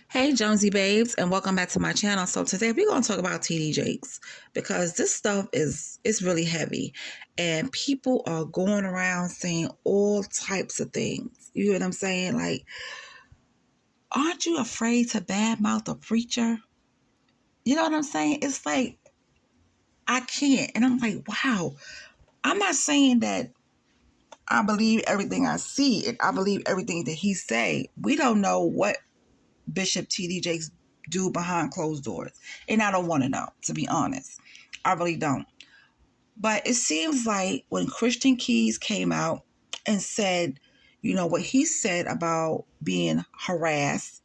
Hey Jonesy babes, and welcome back to my channel. So today we're going to talk about tdjakes because this stuff is really heavy and people are going around saying all types of things. You hear what I'm saying? Like, aren't you afraid to badmouth a preacher? You know what I'm saying? It's like, I can't. And I'm like, wow. I'm not saying that I believe everything I see and I believe everything that he say. We don't know what Bishop T.D. Jakes do behind closed doors. And I don't want to know, to be honest. I really don't. But it seems like when Christian Keys came out and said, you know, what he said about being harassed,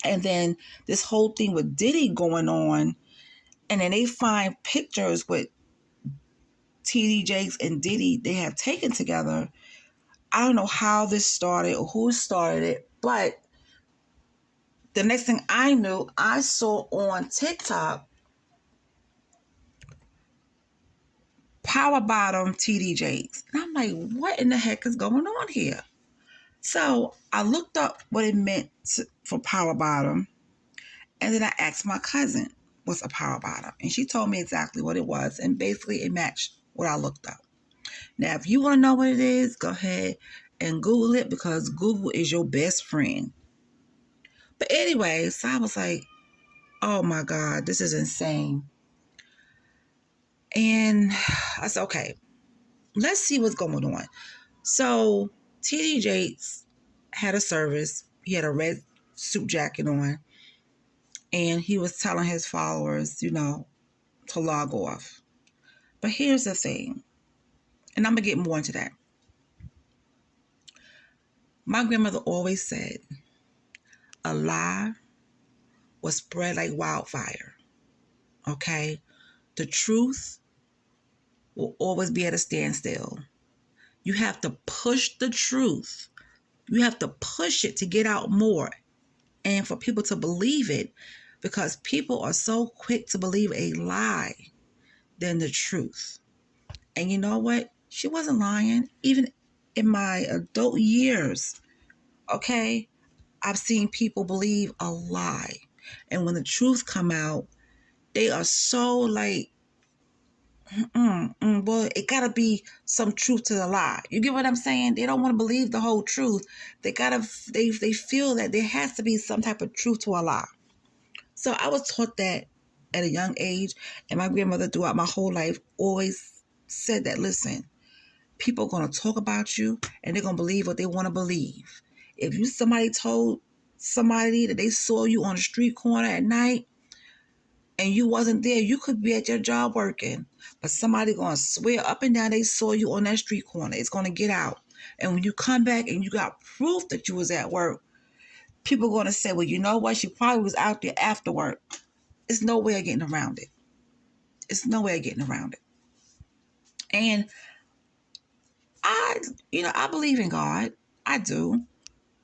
and then this whole thing with Diddy going on, and then they find pictures with T.D. Jakes and Diddy they have taken together. I don't know how this started or who started it, but the next thing I knew, I saw on TikTok Power Bottom TD Jakes. And I'm like, what in the heck is going on here? So I looked up what it meant for Power Bottom. And then I asked my cousin what's a Power Bottom. And she told me exactly what it was. And basically it matched what I looked up. Now, if you want to know what it is, go ahead and Google it because Google is your best friend. But anyway, so I was like, oh my God, this is insane. And I said, okay, let's see what's going on. So T.D. Jakes had a service. He had a red suit jacket on. And he was telling his followers, you know, to log off. But here's the thing. And I'm going to get more into that. My grandmother always said, a lie will spread like wildfire. Okay? The truth will always be at a standstill. You have to push the truth. You have to push it to get out more and for people to believe it, because people are so quick to believe a lie than the truth. And you know what? She wasn't lying. Even in my adult years, okay, I've seen people believe a lie. And when the truth come out, they are so like, well, it gotta be some truth to the lie. You get what I'm saying? They don't want to believe the whole truth. They feel that there has to be some type of truth to a lie. So I was taught that at a young age, and my grandmother throughout my whole life always said that, listen, people are going to talk about you and they're going to believe what they want to believe. If somebody told somebody that they saw you on the street corner at night and you wasn't there, you could be at your job working, but somebody going to swear up and down they saw you on that street corner. It's going to get out. And when you come back and you got proof that you was at work, people are going to say, well, you know what? She probably was out there after work. It's no way of getting around it. It's no way of getting around it. And I believe in God. I do.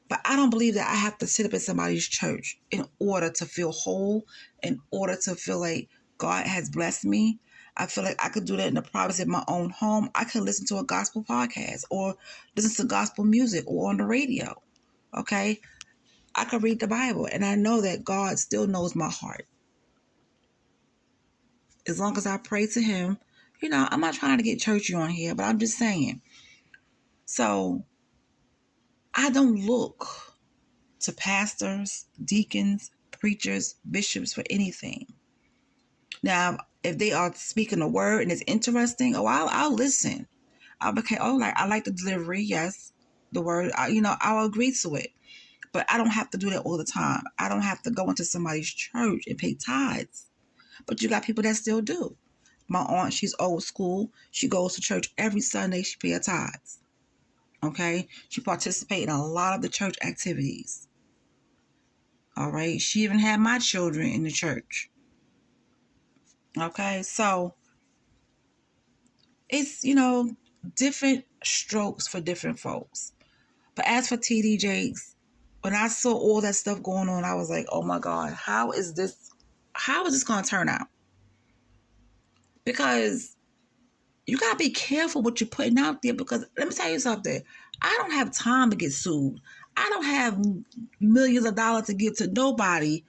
But I don't believe that I have to sit up in somebody's church in order to feel whole, in order to feel like God has blessed me. I feel like I could do that in the privacy of my own home. I could listen to a gospel podcast or listen to gospel music or on the radio. Okay? I could read the Bible and I know that God still knows my heart. As long as I pray to him, you know, I'm not trying to get churchy on here, but I'm just saying. So I don't look to pastors, deacons, preachers, bishops for anything. Now, if they are speaking a word and it's interesting, I'll listen. I'll be okay. Oh, like I like the delivery. Yes, the word. I'll agree to it. But I don't have to do that all the time. I don't have to go into somebody's church and pay tithes. But you got people that still do. My aunt, she's old school. She goes to church every Sunday. She pays her tithes. Okay? She participates in a lot of the church activities. All right? She even had my children in the church. Okay? So, it's, different strokes for different folks. But as for T.D. Jakes, when I saw all that stuff going on, I was like, oh my God, how is this going to turn out? Because you got to be careful what you're putting out there, because let me tell you something. I don't have time to get sued. I don't have millions of dollars to give to nobody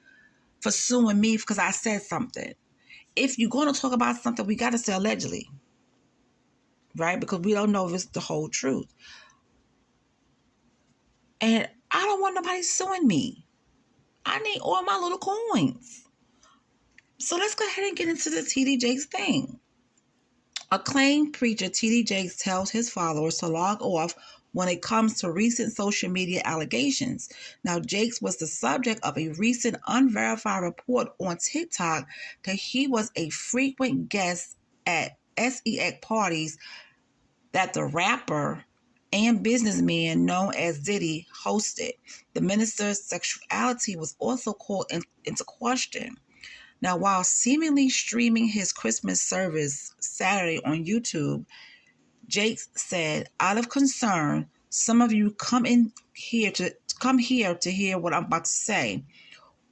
for suing me because I said something. If you're going to talk about something, we got to say allegedly, right? Because we don't know if it's the whole truth. And I don't want nobody suing me. I need all my little coins. So let's go ahead and get into the TD Jakes thing. Acclaimed preacher TD Jakes tells his followers to log off when it comes to recent social media allegations. Now, Jakes was the subject of a recent unverified report on TikTok that he was a frequent guest at sex parties that the rapper and businessman known as Diddy hosted. The minister's sexuality was also called into question. Now, while seemingly streaming his Christmas service Saturday on YouTube, Jakes said, "Out of concern, some of you come here to hear what I'm about to say.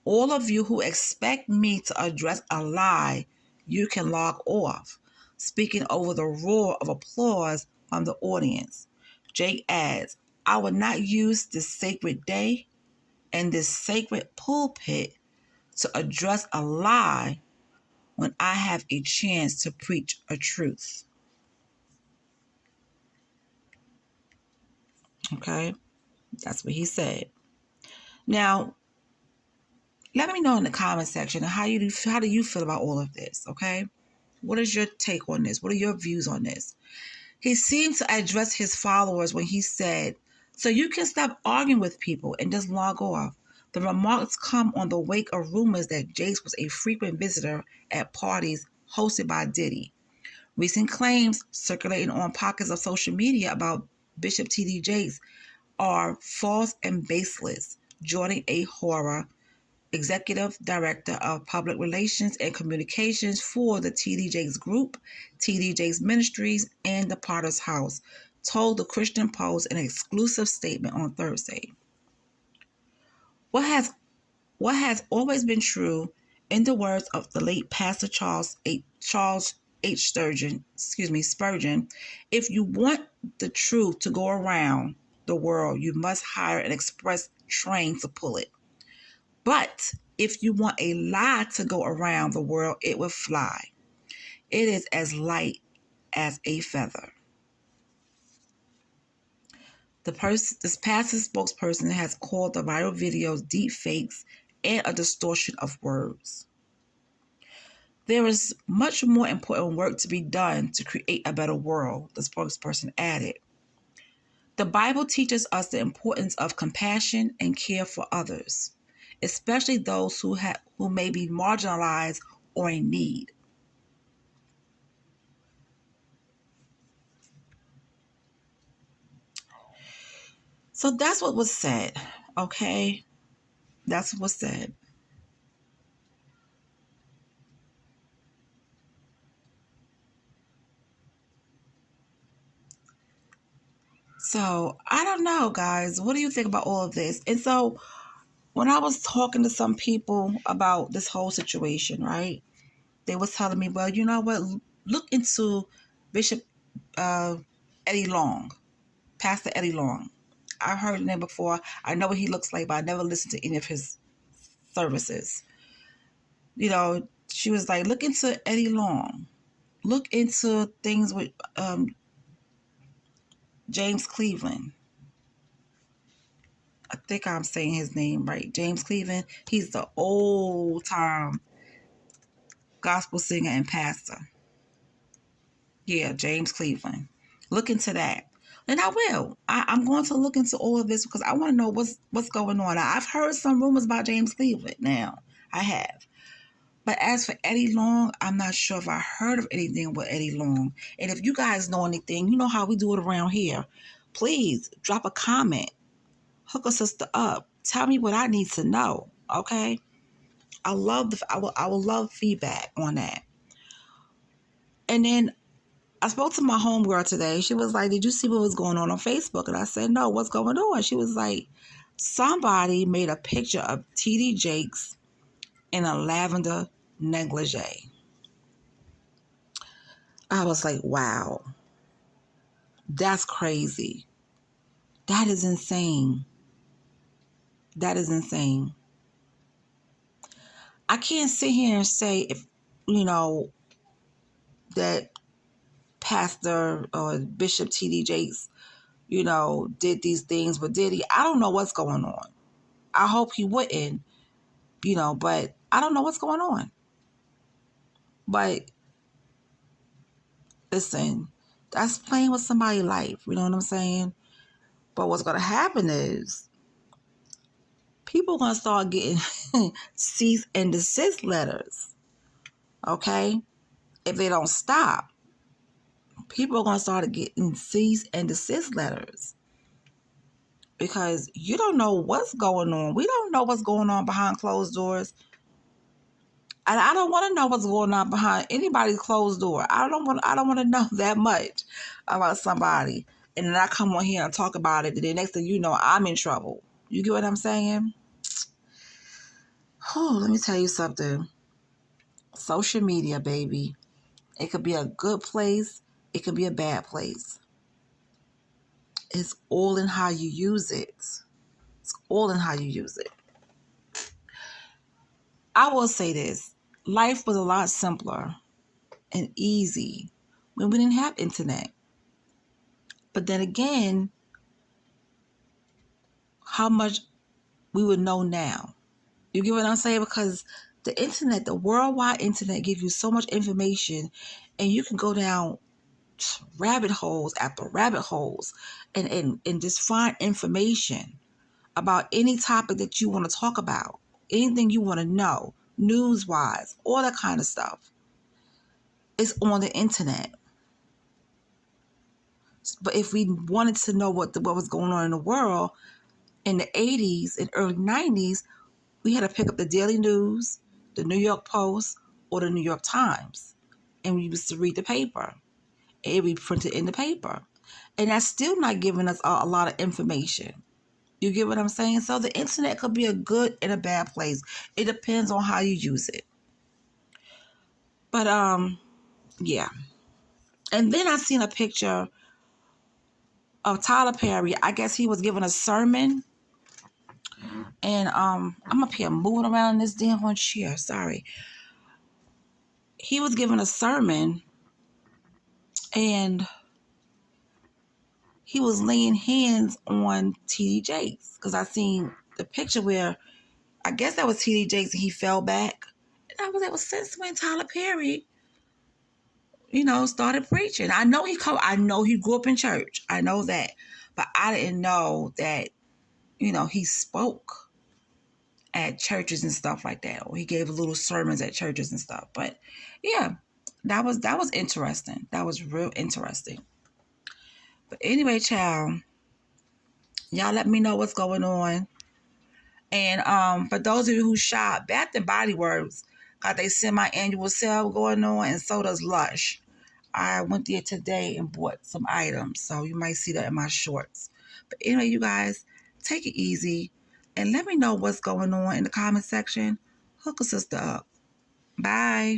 All of you who expect me to address a lie, you can log off." Speaking over the roar of applause from the audience, Jake adds, "I will not use this sacred day and this sacred pulpit to address a lie when I have a chance to preach a truth." Okay, that's what he said. Now, let me know in the comment section how do you feel about all of this, okay? What is your take on this? What are your views on this? He seemed to address his followers when he said, "So you can stop arguing with people and just log off." The remarks come on the wake of rumors that Jakes was a frequent visitor at parties hosted by Diddy. Recent claims circulating on pockets of social media about Bishop T.D. Jakes are false and baseless. Jordan A. Horror, Executive Director of Public Relations and Communications for the T.D. Jakes Group, T.D. Jakes Ministries, and the Potter's House, told the Christian Post in an exclusive statement on Thursday. What has always been true, in the words of the late Pastor Charles H. Spurgeon, if you want the truth to go around the world, you must hire an express train to pull it. But if you want a lie to go around the world, it will fly. It is as light as a feather. This pastor's spokesperson has called the viral videos deep fakes and a distortion of words. There is much more important work to be done to create a better world, the spokesperson added. The Bible teaches us the importance of compassion and care for others, especially those who may be marginalized or in need. So that's what was said, okay? That's what was said. So I don't know, guys. What do you think about all of this? And so when I was talking to some people about this whole situation, right? They was telling me, well, you know what? Look into Bishop Eddie Long, Pastor Eddie Long. I've heard the name before. I know what he looks like, but I never listened to any of his services. You know, she was like, look into Eddie Long. Look into things with James Cleveland. I think I'm saying his name right. James Cleveland. He's the old time gospel singer and pastor. Yeah, James Cleveland. Look into that. And I will. I'm going to look into all of this because I want to know what's going on. I've heard some rumors about James Cleveland now. I have. But as for Eddie Long, I'm not sure if I heard of anything with Eddie Long. And if you guys know anything, you know how we do it around here. Please drop a comment. Hook a sister up. Tell me what I need to know. Okay? I will love feedback on that. And then I spoke to my homegirl today. She was like, "Did you see what was going on Facebook?" And I said, "No, what's going on?" She was like, "Somebody made a picture of TD Jakes in a lavender negligee." I was like, wow, that's crazy. That is insane. That is insane. I can't sit here and say if, that Pastor or Bishop T.D. Jakes, did these things with Diddy. I don't know what's going on. I hope he wouldn't, but I don't know what's going on. But listen, that's playing with somebody's life. You know what I'm saying? But what's going to happen is people are going to start getting cease and desist letters. Okay? If they don't stop, people are going to start getting cease and desist letters. Because you don't know what's going on. We don't know what's going on behind closed doors. And I don't want to know what's going on behind anybody's closed door. I don't want to know that much about somebody. And then I come on here and talk about it. And the next thing you know, I'm in trouble. You get what I'm saying? Oh, let me tell you something. Social media, baby. It could be a good place. It could be a bad place. It's all in how you use it. It's all in how you use it. I will say this. Life was a lot simpler and easy when we didn't have internet. But then again, how much we would know now. You get what I'm saying? Because the internet, the worldwide internet, gives you so much information, and you can go down rabbit holes after rabbit holes and just find information about any topic that you want to talk about, anything you want to know, news-wise, all that kind of stuff. It's on the internet. But if we wanted to know what was going on in the world in the 80s and early 90s, we had to pick up the Daily News, the New York Post, or the New York Times. And we used to read the paper. It would be printed in the paper. And that's still not giving us a lot of information. You get what I'm saying? So the internet could be a good and a bad place. It depends on how you use it. But, yeah. And then I seen a picture of Tyler Perry. I guess he was giving a sermon. And I'm up here moving around in this damn one chair. Sorry. He was giving a sermon, and he was laying hands on T.D. Jakes. Because I seen the picture where I guess that was T.D. Jakes and he fell back. And I was like, well, since when Tyler Perry, started preaching? I know he grew up in church. I know that. But I didn't know that, he spoke at churches and stuff like that, or he gave little sermons at churches and stuff. But yeah, that was interesting. That was real interesting. But anyway, child, y'all let me know what's going on. And for those of you who shop, Bath and Body Works got their semi-annual sale going on, and so does Lush. I went there today and bought some items, so you might see that in my shorts. But anyway, you guys, take it easy. And let me know what's going on in the comment section. Hook a sister up. Bye.